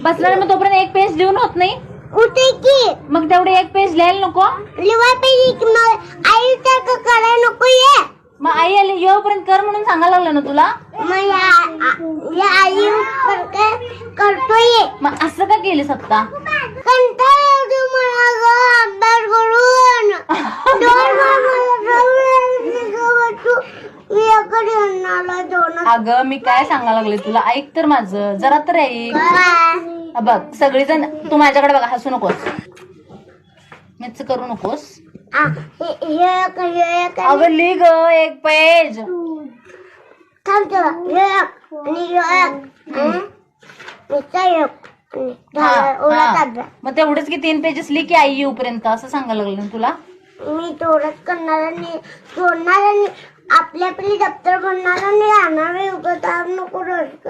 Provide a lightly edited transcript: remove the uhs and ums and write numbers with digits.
बसणार मग तोपर्यंत एक पेज लिहून होत नाही उठे की मग तेवढे एक पेज लिहायला नको लिवा पाहिजे मग आई तर करायला नको ये मग आई आली येऊपर्यंत कर म्हणून सांगायला लागलं ना तुला मग या आई करतोय मग असं का केलीस आता कंटाळा येतो मला ग अभ्यास करून अगं मी काय सांगायला लागले तुला ऐक तर माझं जरा तर ऐक बघ सगळीजण तू माझ्याकडे बघा हसू नकोस मीच करू नकोस अगं लिह ग एक पेज मग तेवढंच की 3 पेजेस लिह की आई येऊपर्यंत असं सांगायला लागलं ना तुला मी तेवढंच करणार आणि सोडणार आणि आपली आपली दप्तर भरणार आणि राहणार नको रोज